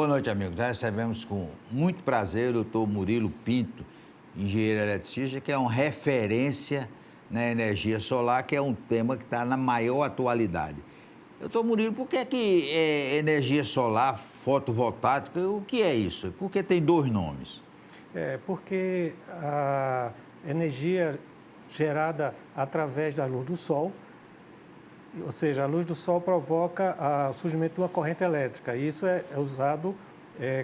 Boa noite, amigos. Nós recebemos com muito prazer o doutor Murilo Pinto, engenheiro eletricista, que é uma referência na energia solar, que é um tema que está na maior atualidade. Doutor Murilo, por que energia solar fotovoltaica, o que é isso? Por que tem dois nomes? Porque a energia gerada através da luz do sol, ou seja, a luz do sol provoca o surgimento de uma corrente elétrica. E isso é usado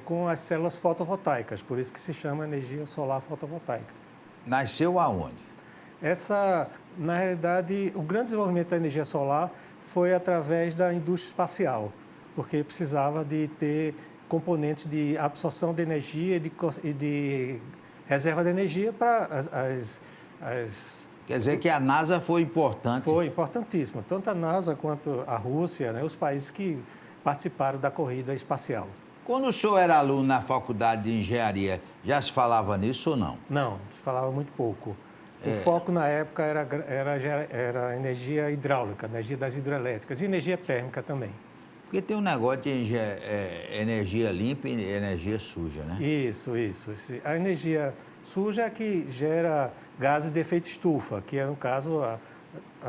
com as células fotovoltaicas, por isso que se chama energia solar fotovoltaica. Nasceu aonde? Na realidade, o grande desenvolvimento da energia solar foi através da indústria espacial, porque precisava de ter componentes de absorção de energia e de reserva de energia para Quer dizer que a NASA foi importante. Foi importantíssima, tanto a NASA quanto a Rússia, né, os países que participaram da corrida espacial. Quando o senhor era aluno na faculdade de engenharia, já se falava nisso ou não? Não, se falava muito pouco. O foco na época era energia hidráulica, energia das hidrelétricas e energia térmica também. Porque tem um negócio de energia limpa e energia suja, né? Isso. A energia suja é que gera gases de efeito estufa, que é, no caso, a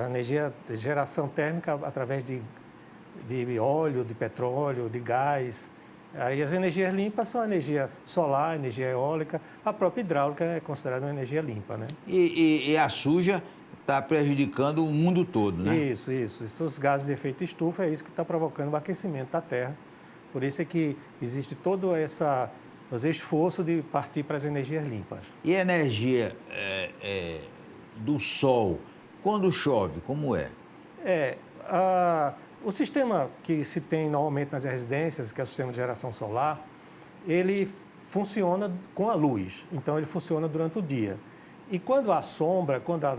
energia de geração térmica através de óleo, de petróleo, de gás. Aí as energias limpas são a energia solar, a energia eólica, a própria hidráulica é considerada uma energia limpa, né? E a suja está prejudicando o mundo todo, né? Isso. Esses gases de efeito estufa é isso que está provocando o aquecimento da Terra. Por isso é que existe todo esse esforço de partir para as energias limpas. E a energia do sol, quando chove, como é? O sistema que se tem normalmente nas residências, que é o sistema de geração solar, ele funciona com a luz, então ele funciona durante o dia. E quando há sombra, quando há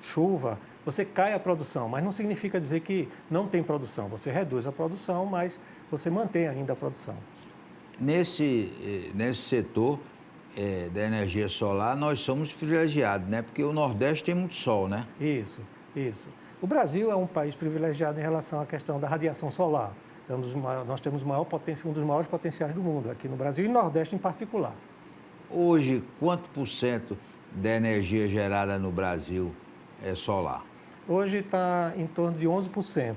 chuva, você cai a produção, mas não significa dizer que não tem produção. Você reduz a produção, mas você mantém ainda a produção. Nesse setor da energia solar, nós somos privilegiados, né? Porque o Nordeste tem muito sol, né? Isso. O Brasil é um país privilegiado em relação à questão da radiação solar. Então, nós temos um dos maiores potenciais do mundo aqui no Brasil e no Nordeste em particular. Hoje, quanto por cento da energia gerada no Brasil é solar? Hoje está em torno de 11%.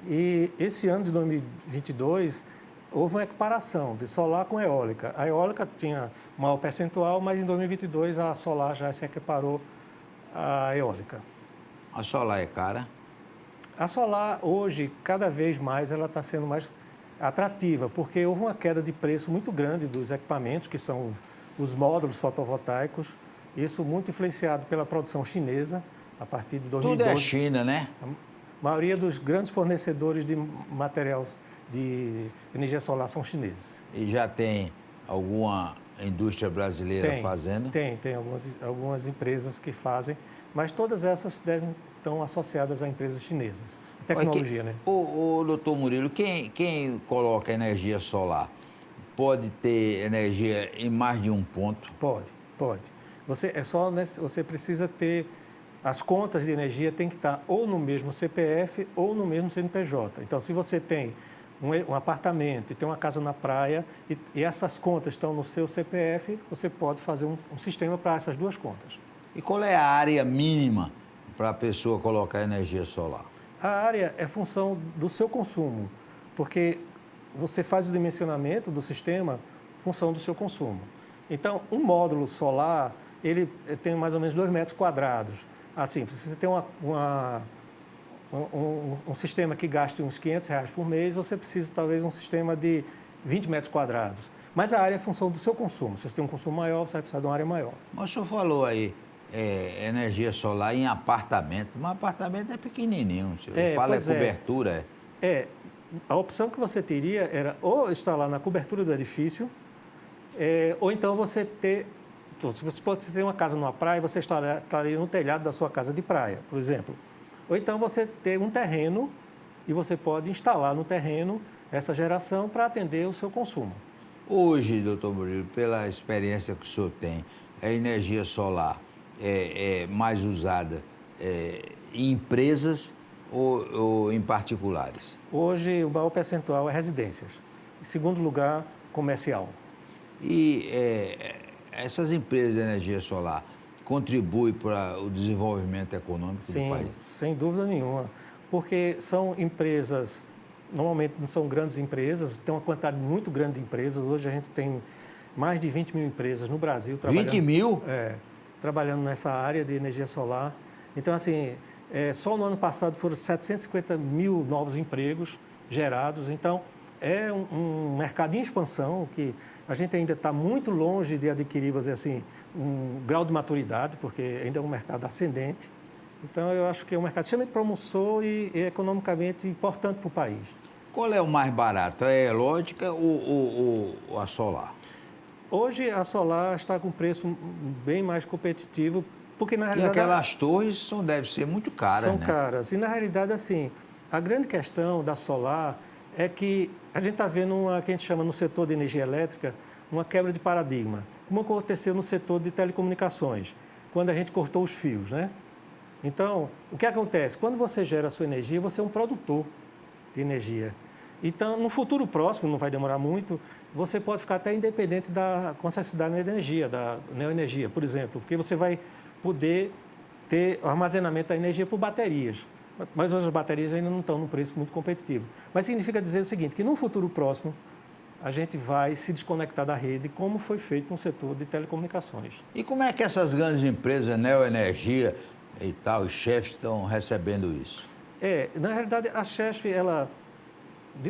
E esse ano de 2022, houve uma equiparação de solar com eólica. A eólica tinha maior percentual, mas em 2022 a solar já se equiparou à eólica. A solar é cara? A solar, hoje, cada vez mais, ela está sendo mais atrativa, porque houve uma queda de preço muito grande dos equipamentos, que são os módulos fotovoltaicos, isso muito influenciado pela produção chinesa, a partir de 2012. Tudo é China, né? A maioria dos grandes fornecedores de material de energia solar são chineses. E já tem alguma indústria brasileira fazendo? Tem algumas empresas que fazem, mas todas essas estão associadas a empresas chinesas. Tecnologia, né? Doutor Murilo, quem coloca energia solar pode ter energia em mais de um ponto? Pode. Você precisa ter... As contas de energia têm que estar ou no mesmo CPF ou no mesmo CNPJ. Então, se você tem um apartamento e tem uma casa na praia e essas contas estão no seu CPF, você pode fazer um sistema para essas duas contas. E qual é a área mínima para a pessoa colocar energia solar? A área é função do seu consumo, porque você faz o dimensionamento do sistema em função do seu consumo. Então, um módulo solar, ele tem mais ou menos 2 metros quadrados. Assim, se você tem um sistema que gaste uns R$500 por mês, você precisa talvez um sistema de 20 metros quadrados. Mas a área é função do seu consumo. Se você tem um consumo maior, você vai precisar de uma área maior. Mas o senhor falou aí, energia solar em apartamento. Mas apartamento é pequenininho. Fala cobertura. A opção que você teria era ou instalar na cobertura do edifício, ou então você ter... Se você tem uma casa numa praia, você estaria no telhado da sua casa de praia, por exemplo. Ou então você ter um terreno e você pode instalar no terreno essa geração para atender o seu consumo. Hoje, doutor Murilo, pela experiência que o senhor tem, a energia solar é mais usada em empresas ou em particulares? Hoje, o maior percentual é residências. Em segundo lugar, comercial. E essas empresas de energia solar contribuem para o desenvolvimento econômico do país? Sim, sem dúvida nenhuma, porque são empresas, normalmente não são grandes empresas, tem uma quantidade muito grande de empresas. Hoje a gente tem mais de 20 mil empresas no Brasil trabalhando. 20 mil? Trabalhando nessa área de energia solar. Então, assim, só no ano passado foram 750 mil novos empregos gerados. Então, é um mercado em expansão que a gente ainda está muito longe de adquirir, vamos dizer assim, um grau de maturidade, porque ainda é um mercado ascendente. Então, eu acho que é um mercado extremamente promissor e economicamente importante para o país. Qual é o mais barato? É a eólica ou a solar? Hoje, a solar está com preço bem mais competitivo, porque na realidade... E aquelas torres devem ser muito caras, São né? caras. E na realidade, assim, a grande questão da solar é que a gente está vendo que a gente chama no setor de energia elétrica, uma quebra de paradigma, como aconteceu no setor de telecomunicações, quando a gente cortou os fios, né? Então, o que acontece? Quando você gera a sua energia, você é um produtor de energia. Então, no futuro próximo, não vai demorar muito, você pode ficar até independente da concessionária de energia, da neoenergia, por exemplo, porque você vai poder ter armazenamento da energia por baterias. Mas hoje as baterias ainda não estão num preço muito competitivo. Mas significa dizer o seguinte, que no futuro próximo, a gente vai se desconectar da rede, como foi feito no setor de telecomunicações. E como é que essas grandes empresas, Neoenergia e tal, os chefes estão recebendo isso? Na realidade, a Chesf,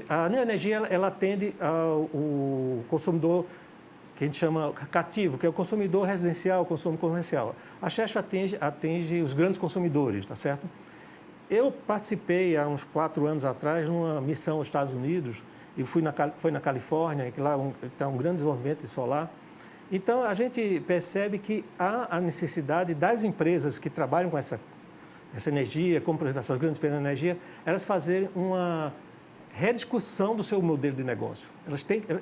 a Neoenergia, ela atende ao consumidor que a gente chama cativo, que é o consumidor residencial, o consumo comercial. A Chesf atende os grandes consumidores, tá certo? Eu participei, há uns 4 anos atrás, numa missão aos Estados Unidos, e foi na Califórnia, que lá está um grande desenvolvimento de solar. Então, a gente percebe que há a necessidade das empresas que trabalham com essa energia, como, por exemplo, essas grandes empresas de energia, elas fazerem uma rediscussão do seu modelo de negócio. E os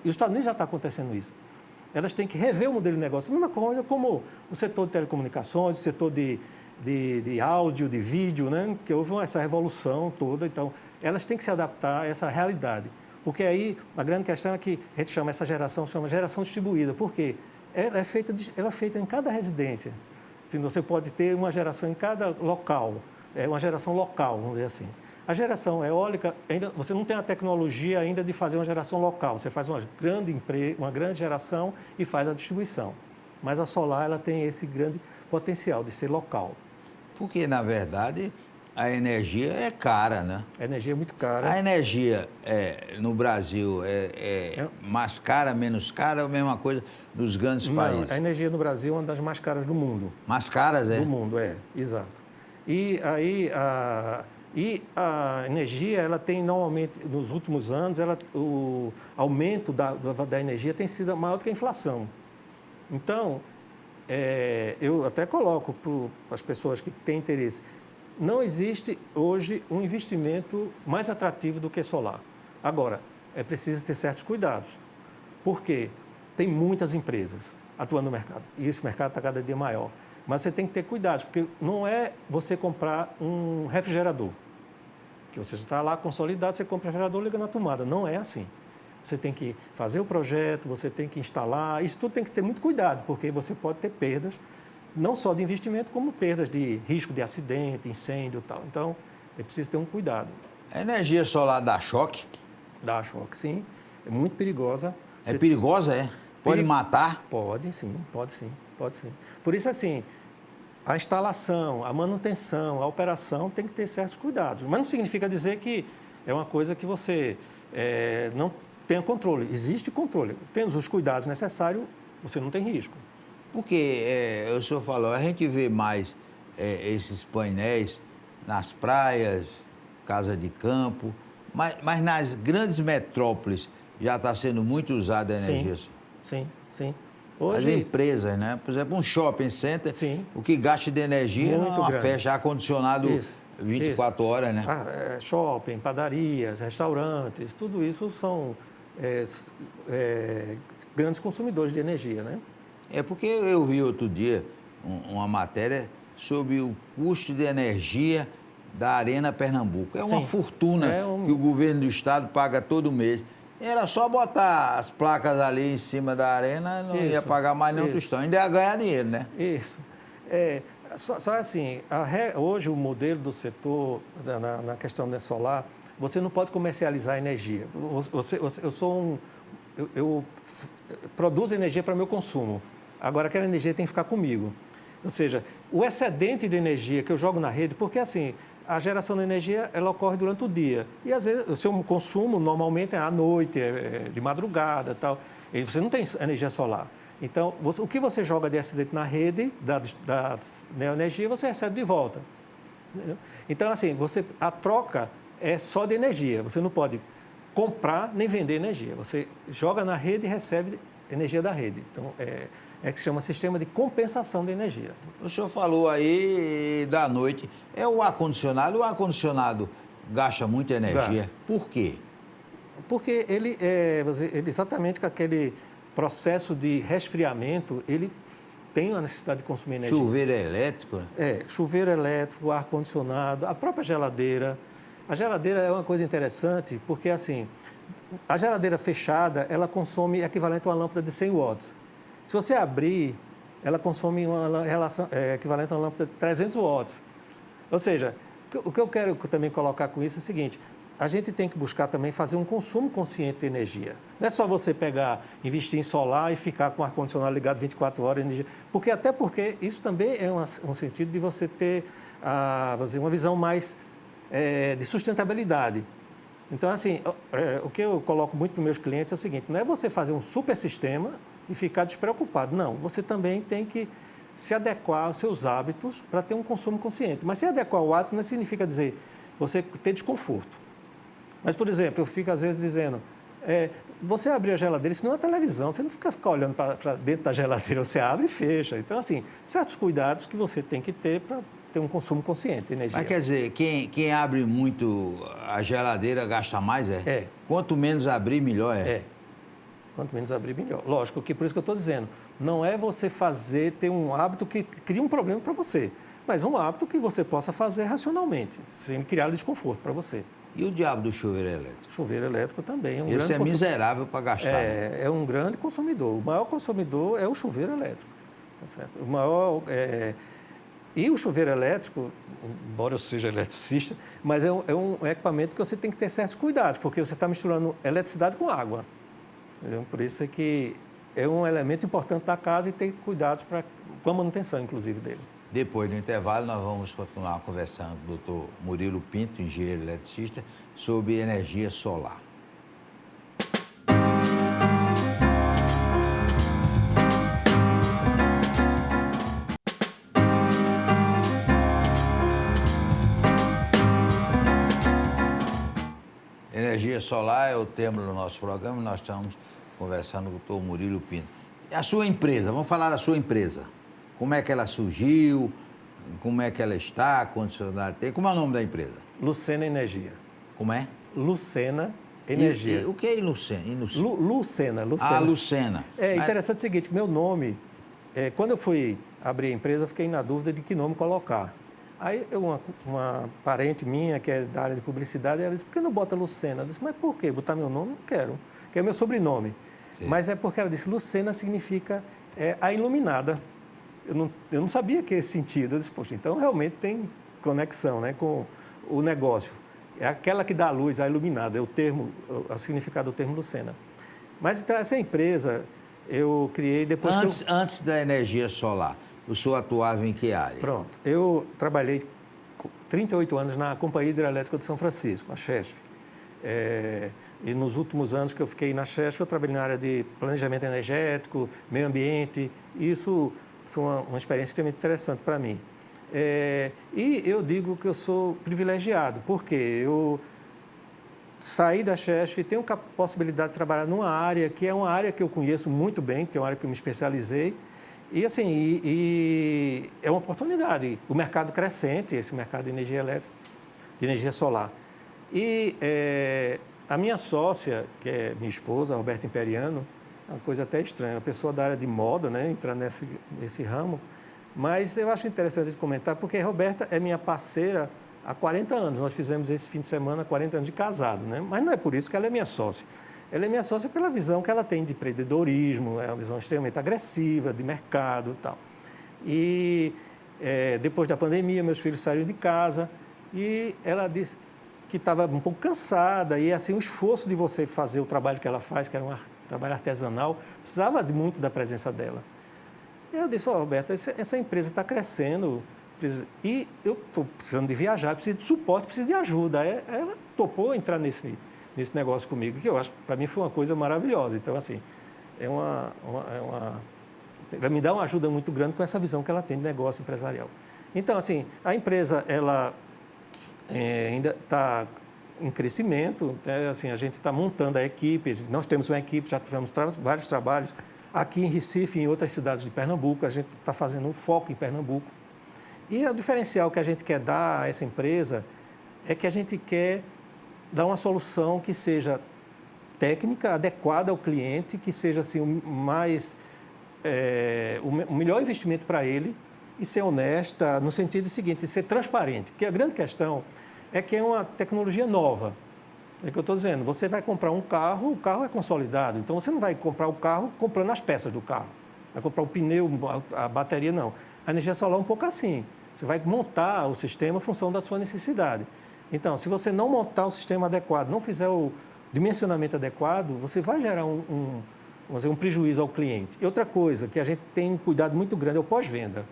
Estados Unidos já está acontecendo isso. Elas têm que rever o modelo de negócio. A mesma coisa como o setor de telecomunicações, o setor de áudio, de vídeo, né? Que houve essa revolução toda. Então, elas têm que se adaptar a essa realidade. Porque aí, a grande questão é que a gente chama essa geração, geração distribuída. Por quê? Ela é feita em cada residência. Então, você pode ter uma geração em cada local. É uma geração local, vamos dizer assim. A geração eólica, você não tem a tecnologia ainda de fazer uma geração local. Você faz uma grande geração e faz a distribuição. Mas a solar ela tem esse grande potencial de ser local. Porque, na verdade, a energia é cara, né? A energia é muito cara. A energia no Brasil é mais cara, menos cara, ou a mesma coisa nos grandes países? A energia no Brasil é uma das mais caras do mundo. Mais caras, é? Do mundo, exato. E aí, a energia, ela tem normalmente, nos últimos anos, o aumento da energia tem sido maior do que a inflação. Então, eu até coloco para as pessoas que têm interesse, não existe hoje um investimento mais atrativo do que solar. Agora, é preciso ter certos cuidados, porque tem muitas empresas atuando no mercado, e esse mercado está cada dia maior. Mas você tem que ter cuidado, porque não é você comprar um refrigerador, que você está lá consolidado, você compra o refrigerador, liga na tomada. Não é assim. Você tem que fazer o projeto, você tem que instalar, isso tudo tem que ter muito cuidado, porque você pode ter perdas, não só de investimento, como perdas de risco de acidente, incêndio e tal. Então, é preciso ter um cuidado. A energia solar dá choque? Dá choque, sim. É muito perigosa. É perigosa, é? Pode matar? Pode sim, pode sim, pode sim. Por isso, assim, a instalação, a manutenção, a operação tem que ter certos cuidados. Mas não significa dizer que é uma coisa que você não tenha controle. Existe controle. Tendo os cuidados necessários, você não tem risco. Porque, o senhor falou, a gente vê mais esses painéis nas praias, casa de campo, mas nas grandes metrópoles já está sendo muito usada a energia. Sim. Hoje, as empresas, né? Por exemplo, um shopping center, o que gasta de energia não é uma festa, ar-condicionado 24 horas, né? Shopping, padarias, restaurantes, tudo isso são grandes consumidores de energia, né? Porque eu vi outro dia uma matéria sobre o custo de energia da Arena Pernambuco. É uma fortuna que o governo do estado paga todo mês. Era só botar as placas ali em cima da arena, não ia pagar mais nenhum tostão. Ainda ia ganhar dinheiro, né? Isso. Só assim, hoje o modelo do setor, na questão da solar, você não pode comercializar energia. Eu produzo energia para meu consumo. Agora, aquela energia tem que ficar comigo. Ou seja, o excedente de energia que eu jogo na rede, porque assim, a geração de energia ela ocorre durante o dia. E às vezes o seu consumo normalmente é à noite, de madrugada e tal. E você não tem energia solar. Então, o que você joga de excedente na rede da neoenergia, você recebe de volta. Entendeu? Então, assim, a troca é só de energia. Você não pode comprar nem vender energia. Você joga na rede e recebe energia da rede. Então, que se chama sistema de compensação de energia. O senhor falou aí da noite. É o ar-condicionado. O ar-condicionado gasta muita energia. Gasta. Por quê? Porque ele exatamente com aquele processo de resfriamento, ele tem a necessidade de consumir energia. Chuveiro elétrico, né? Chuveiro elétrico, ar-condicionado, a própria geladeira. A geladeira é uma coisa interessante, porque assim, a geladeira fechada, ela consome equivalente a uma lâmpada de 100 watts. Se você abrir, ela consome equivalente a uma lâmpada de 300 watts. Ou seja, o que eu quero também colocar com isso é o seguinte: a gente tem que buscar também fazer um consumo consciente de energia. Não é só você investir em solar e ficar com o ar-condicionado ligado 24 horas de energia. Até porque isso também é um sentido de você ter uma visão mais de sustentabilidade. Então, assim, o que eu coloco muito para os meus clientes é o seguinte: não é você fazer um super sistema e ficar despreocupado. Não, você também tem que se adequar aos seus hábitos para ter um consumo consciente. Mas se adequar ao hábito não significa dizer você ter desconforto. Mas, por exemplo, eu fico às vezes dizendo, você abrir a geladeira, isso não é televisão, você não fica olhando para dentro da geladeira, você abre e fecha. Então, assim, certos cuidados que você tem que ter para ter um consumo consciente de energia. Mas quer dizer, quem abre muito a geladeira gasta mais, Quanto menos abrir, melhor, Quanto menos abrir, melhor. Lógico que por isso que eu estou dizendo, não é você ter um hábito que cria um problema para você, mas um hábito que você possa fazer racionalmente, sem criar desconforto para você. E o diabo do chuveiro elétrico? Chuveiro elétrico também. Esse é miserável para gastar. É um grande consumidor. O maior consumidor é o chuveiro elétrico. Tá certo? O maior... E o chuveiro elétrico, embora eu seja eletricista, mas é um equipamento que você tem que ter certos cuidados, porque você está misturando eletricidade com água. Entendeu? Por isso é que é um elemento importante da casa e ter cuidados com a manutenção, inclusive, dele. Depois do intervalo, nós vamos continuar conversando com o doutor Murilo Pinto, engenheiro eletricista, sobre energia solar. Energia solar é o tema do nosso programa, nós estamos conversando com o doutor Murilo Pinto. E a sua empresa, vamos falar da sua empresa. Como é que ela surgiu? Como é que ela está? Quantos funcionários tem? Como é o nome da empresa? Lucena Energia. Como é? Lucena Energia. O que é Lucena? Lucena. Ah, Lucena. É interessante o seguinte, meu nome, quando eu fui abrir a empresa, eu fiquei na dúvida de que nome colocar. Aí uma parente minha, que é da área de publicidade, ela disse, por que não bota Lucena? Eu disse, mas por quê? Botar meu nome? Não quero, que é meu sobrenome. Sim. Mas é porque ela disse, Lucena significa a iluminada. Eu não sabia que esse sentido. Eu disse, poxa, então realmente tem conexão, né, com o negócio. É aquela que dá a luz, a iluminada, é o significado do termo Lucena. Mas então, essa empresa eu criei depois Antes da energia solar, o senhor atuava em que área? Pronto. Eu trabalhei 38 anos na Companhia Hidrelétrica de São Francisco, a CHESF. E nos últimos anos que eu fiquei na CHESF, eu trabalhei na área de planejamento energético, meio ambiente. Isso foi uma experiência extremamente interessante para mim. E eu digo que eu sou privilegiado, porque eu saí da CHESF e tenho a possibilidade de trabalhar numa área que é uma área que eu conheço muito bem, que é uma área que eu me especializei. E assim, é uma oportunidade. O mercado crescente, esse mercado de energia elétrica, de energia solar. E a minha sócia, que é minha esposa, a Roberta Imperiano, é uma coisa até estranha, uma pessoa da área de moda, né, entrar nesse ramo. Mas eu acho interessante comentar, porque a Roberta é minha parceira há 40 anos. Nós fizemos esse fim de semana 40 anos de casado, né? Mas não é por isso que ela é minha sócia. Ela é minha sócia pela visão que ela tem de empreendedorismo, é uma visão extremamente agressiva, de mercado e tal. E depois da pandemia, meus filhos saíram de casa e ela disse que estava um pouco cansada e assim o esforço de você fazer o trabalho que ela faz, que era um trabalho artesanal, precisava muito da presença dela. E eu disse, Roberto, essa empresa está crescendo e eu estou precisando de viajar, preciso de suporte, preciso de ajuda. Aí ela topou entrar nesse negócio comigo, que eu acho que para mim foi uma coisa maravilhosa. Então, assim, ela me dá uma ajuda muito grande com essa visão que ela tem de negócio empresarial. Então, assim, a empresa, ela ainda está em crescimento, né? Assim, a gente está montando a equipe, nós temos uma equipe, já tivemos vários trabalhos aqui em Recife e em outras cidades de Pernambuco, a gente está fazendo um foco em Pernambuco. E o diferencial que a gente quer dar a essa empresa é que a gente quer dar uma solução que seja técnica, adequada ao cliente, que seja assim, o melhor investimento para ele e ser honesta no sentido seguinte, ser transparente. Porque a grande questão é que é uma tecnologia nova. É o que eu estou dizendo, você vai comprar um carro, o carro é consolidado, então você não vai comprar o carro comprando as peças do carro. Vai comprar o pneu, a bateria, não. A energia solar é um pouco assim. Você vai montar o sistema em função da sua necessidade. Então, se você não montar o sistema adequado, não fizer o dimensionamento adequado, você vai gerar um prejuízo ao cliente. E outra coisa que a gente tem um cuidado muito grande é o pós-venda.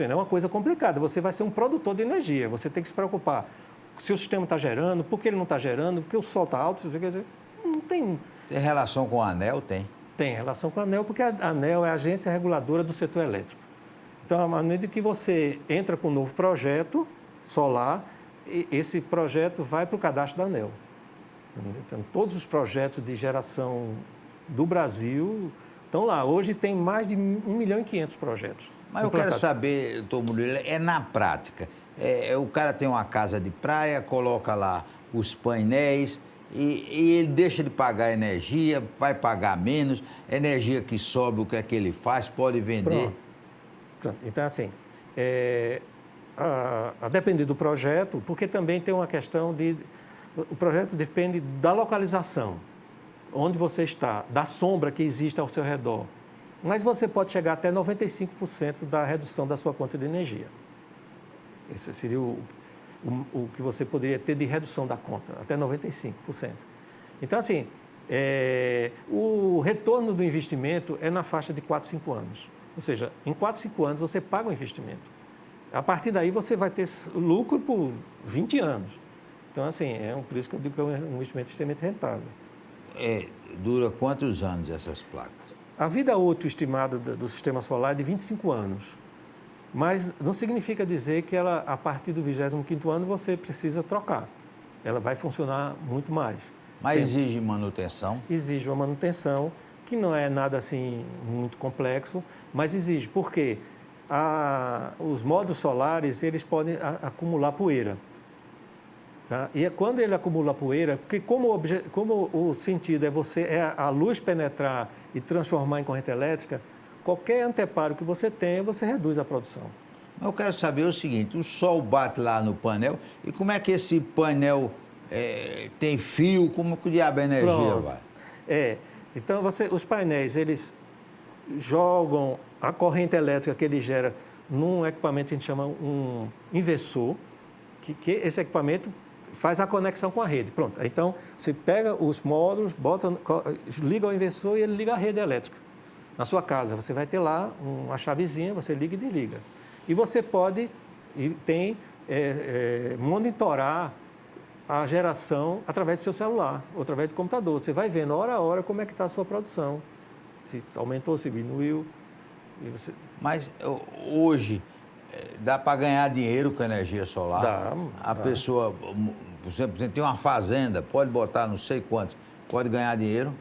É uma coisa complicada. Você vai ser um produtor de energia. Você tem que se preocupar se o sistema está gerando, por que ele não está gerando, porque o sol está alto. Não tem... Tem relação com a ANEEL? Tem. Tem relação com a ANEEL, porque a ANEEL é a agência reguladora do setor elétrico. Então, à medida que você entra com um novo projeto solar, esse projeto vai para o cadastro da ANEEL. Então, todos os projetos de geração do Brasil estão lá. Hoje tem mais de 1.500.000 projetos. Mas eu quero saber, doutor Murilo, na prática. O cara tem uma casa de praia, coloca lá os painéis e ele deixa de pagar energia, vai pagar menos, energia que sobe, o que é que ele faz, pode vender. Pronto. Então, assim, a depender do projeto, porque também tem uma questão de... O projeto depende da localização, onde você está, da sombra que existe ao seu redor. Mas você pode chegar até 95% da redução da sua conta de energia. Esse seria o que você poderia ter de redução da conta, até 95%. Então, assim, o retorno do investimento é na faixa de 4, 5 anos. Ou seja, em 4, 5 anos você paga o investimento. A partir daí você vai ter lucro por 20 anos. Então, assim, por isso que eu digo que é um investimento extremamente rentável. Dura quantos anos essas placas? A vida útil estimada do sistema solar é de 25 anos. Mas não significa dizer que ela, a partir do 25º ano você precisa trocar. Ela vai funcionar muito mais. Mas exige manutenção? Exige uma manutenção, que não é nada assim muito complexo, mas exige, porque os módulos solares eles podem acumular poeira. Tá? E quando ele acumula poeira, porque como o sentido é a luz penetrar e transformar em corrente elétrica, qualquer anteparo que você tenha, você reduz a produção. Eu quero saber o seguinte, o sol bate lá no painel, e como é que esse painel tem fio, como que o diabo a energia vai? Então, os painéis, eles jogam a corrente elétrica que ele gera num equipamento que a gente chama um inversor, que esse equipamento faz a conexão com a rede. Pronto, então você pega os módulos, liga o inversor e ele liga a rede elétrica. Na sua casa, você vai ter lá uma chavezinha, você liga e desliga. E você pode, monitorar a geração através do seu celular, ou através do computador. Você vai vendo hora a hora como é que está a sua produção, se aumentou, se diminuiu. Mas hoje, dá para ganhar dinheiro com energia solar? Dá. Pessoa, por exemplo, tem uma fazenda, pode botar não sei quantos, pode ganhar dinheiro?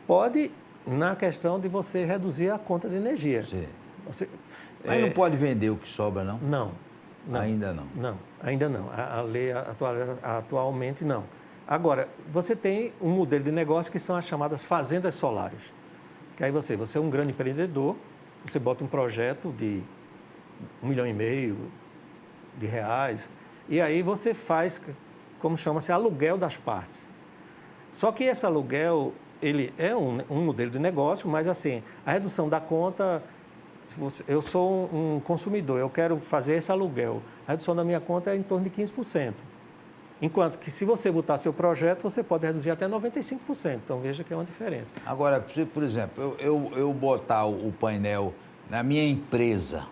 Pode, na questão de você reduzir a conta de energia. Sim. Mas não pode vender o que sobra, não? Não. Ainda não? Não, ainda não. A lei atualmente não. Agora, você tem um modelo de negócio que são as chamadas fazendas solares. Que aí você é um grande empreendedor, você bota um projeto de R$1,5 milhão e aí você faz, como chama-se, aluguel das partes. Só que esse aluguel, ele é um modelo de negócio, mas assim, a redução da conta, eu sou um consumidor, eu quero fazer esse aluguel, a redução da minha conta é em torno de 15%. Enquanto que se você botar seu projeto, você pode reduzir até 95%. Então, veja que é uma diferença. Agora, por exemplo, eu botar o painel na minha empresa,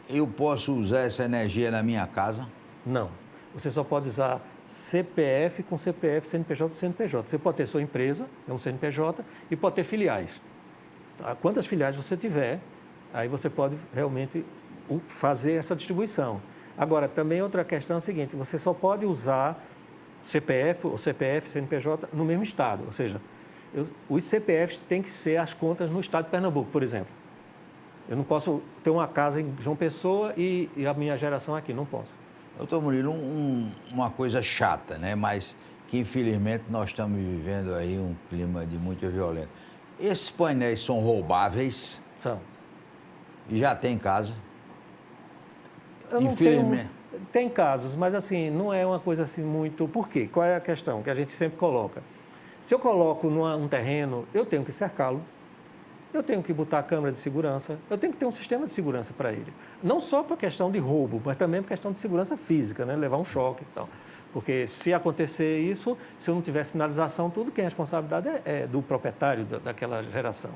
eu posso usar essa energia na minha casa? Não. Você só pode usar CPF com CPF, CNPJ com CNPJ. Você pode ter sua empresa, é um CNPJ, e pode ter filiais. Quantas filiais você tiver, aí você pode realmente fazer essa distribuição. Agora, também outra questão é a seguinte, você só pode usar CPF, CNPJ no mesmo estado. Ou seja, os CPFs têm que ser as contas no estado de Pernambuco, por exemplo. Eu não posso ter uma casa em João Pessoa e a minha geração aqui, não posso. Doutor Murilo, uma coisa chata, né? Mas que infelizmente nós estamos vivendo aí um clima de muita violência. Esses painéis são roubáveis? São. E já tem caso? Infelizmente. Tem casos, mas assim, não é uma coisa assim muito... Por quê? Qual é a questão que a gente sempre coloca? Se eu coloco num terreno, eu tenho que cercá-lo, eu tenho que botar a câmera de segurança, eu tenho que ter um sistema de segurança para ele. Não só para questão de roubo, mas também para questão de segurança física, né? Levar um choque e tal. Porque se acontecer isso, se eu não tiver sinalização, tudo, quem é a responsabilidade é do proprietário daquela geração.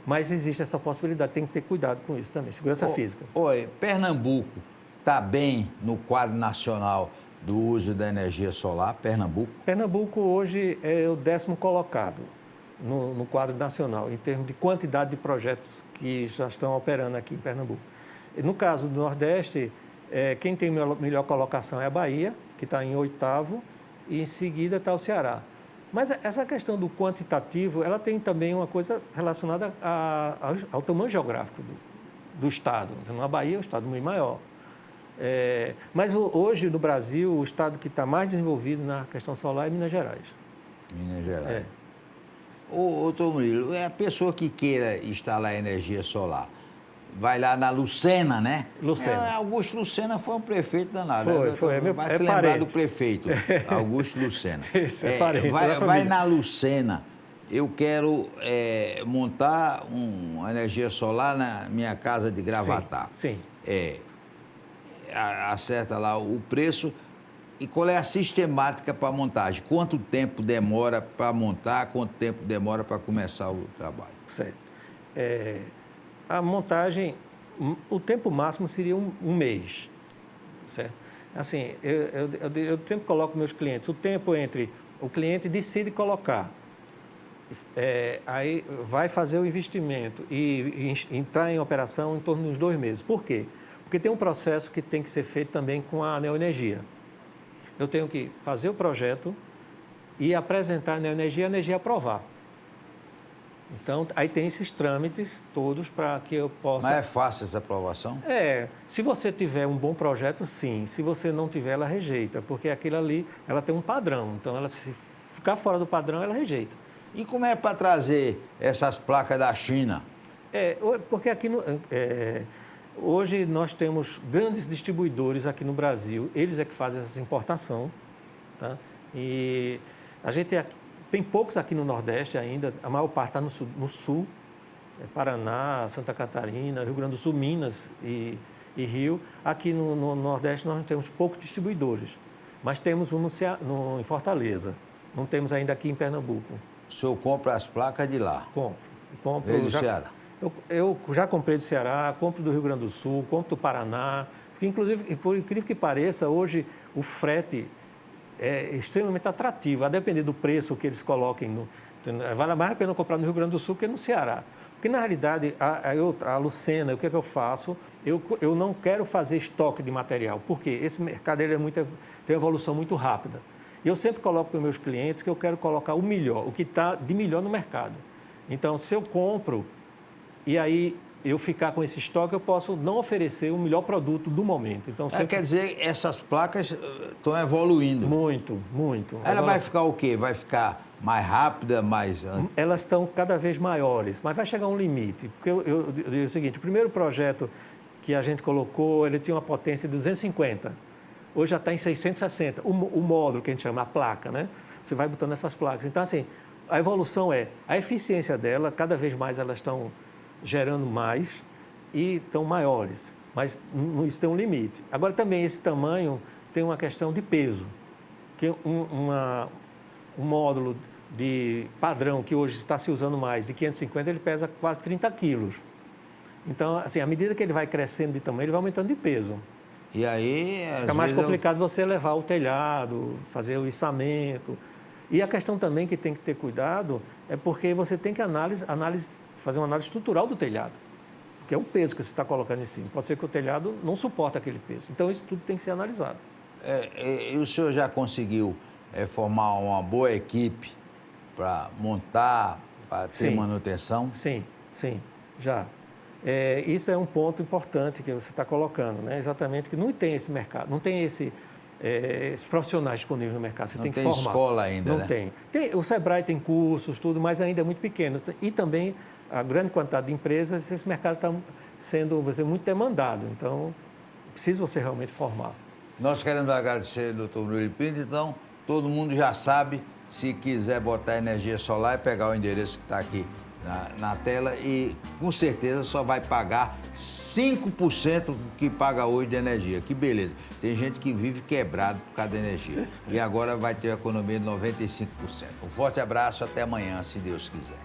Mas existe essa possibilidade, tem que ter cuidado com isso também, segurança física. Oi, Pernambuco está bem no quadro nacional do uso da energia solar, Pernambuco? Pernambuco hoje é o 10º colocado no quadro nacional, em termos de quantidade de projetos que já estão operando aqui em Pernambuco. No caso do Nordeste, quem tem melhor colocação é a Bahia, que está em 8º, e em seguida está o Ceará. Mas essa questão do quantitativo, ela tem também uma coisa relacionada ao tamanho geográfico do Estado. Então, na Bahia é um Estado muito maior. Mas hoje, no Brasil, o Estado que está mais desenvolvido na questão solar é Minas Gerais. Minas Gerais. Doutor Murilo, é a pessoa que queira instalar energia solar, vai lá na Lucena, né? Lucena. Augusto Lucena foi um prefeito danado. Foi. Vai se lembrar do prefeito, Augusto Lucena. Esse é parente. Vai na Lucena, eu quero montar uma energia solar na minha casa de Gravatá. Sim. Acerta lá o preço. E qual é a sistemática para a montagem? Quanto tempo demora para montar, quanto tempo demora para começar o trabalho? Certo. A montagem, o tempo máximo seria um mês, certo? Assim, eu sempre coloco meus clientes, o tempo entre o cliente decide colocar, aí vai fazer o investimento e entrar em operação em torno de uns 2 meses. Por quê? Porque tem um processo que tem que ser feito também com a Neoenergia. Eu tenho que fazer o projeto e apresentar a Neoenergia e a energia aprovar. Então, aí tem esses trâmites todos para que eu possa... Mas é fácil essa aprovação? Se você tiver um bom projeto, sim. Se você não tiver, ela rejeita, porque aquilo ali, ela tem um padrão. Então, ela, se ficar fora do padrão, ela rejeita. E como é para trazer essas placas da China? Porque aqui hoje nós temos grandes distribuidores aqui no Brasil, eles é que fazem essa importação, tá? E a gente tem poucos aqui no Nordeste ainda, a maior parte está no Sul, Paraná, Santa Catarina, Rio Grande do Sul, Minas e Rio. Aqui no Nordeste nós temos poucos distribuidores, mas temos um em Fortaleza, não temos ainda aqui em Pernambuco. O senhor compra as placas de lá? Compro do Ceará? Eu já comprei do Ceará, compro do Rio Grande do Sul, compro do Paraná. Porque, inclusive, por incrível que pareça, hoje o frete é extremamente atrativo, a depender do preço que eles coloquem. Vale mais a pena comprar no Rio Grande do Sul que no Ceará. Porque, na realidade, a Lucena, o que é que eu faço? Eu não quero fazer estoque de material, porque esse mercado ele tem uma evolução muito rápida. E eu sempre coloco para os meus clientes que eu quero colocar o melhor, o que está de melhor no mercado. Então, se eu compro e aí eu ficar com esse estoque, eu posso não oferecer o melhor produto do momento. Então, Quer dizer, essas placas estão evoluindo? Muito. Ela vai ficar o quê? Vai ficar mais rápida, mais... Elas estão cada vez maiores, mas vai chegar um limite. Porque eu digo o seguinte, o primeiro projeto que a gente colocou, ele tinha uma potência de 250. Hoje já está em 660. O módulo, que a gente chama, a placa, né? você vai botando essas placas. Então, assim, a evolução é a eficiência dela, cada vez mais elas estão gerando mais e estão maiores, mas isso tem um limite. Agora, também, esse tamanho tem uma questão de peso, que um módulo de padrão que hoje está se usando mais, de 550, ele pesa quase 30 quilos. Então, assim, à medida que ele vai crescendo de tamanho, ele vai aumentando de peso. E aí... Fica mais complicado você levar o telhado, fazer o içamento. E a questão também que tem que ter cuidado é porque você tem que fazer uma análise estrutural do telhado, porque é o peso que você está colocando em cima. Pode ser que o telhado não suporte aquele peso. Então, isso tudo tem que ser analisado. E o senhor já conseguiu formar uma boa equipe para montar, para ter manutenção? Sim, já. Isso é um ponto importante que você está colocando, né? Exatamente, que não tem esse mercado, não tem esses profissionais disponíveis no mercado, você tem que formar. Não tem escola ainda, não né? Tem. O Sebrae tem cursos, tudo, mas ainda é muito pequeno. E também a grande quantidade de empresas, esse mercado está sendo, vou dizer, muito demandado. Então, precisa você realmente formar. Nós queremos agradecer, doutor Murilo Pinto. Então, todo mundo já sabe, se quiser botar energia solar, é pegar o endereço que está aqui na tela e, com certeza, só vai pagar 5% do que paga hoje de energia. Que beleza. Tem gente que vive quebrado por causa da energia. E agora vai ter uma economia de 95%. Um forte abraço, até amanhã, se Deus quiser.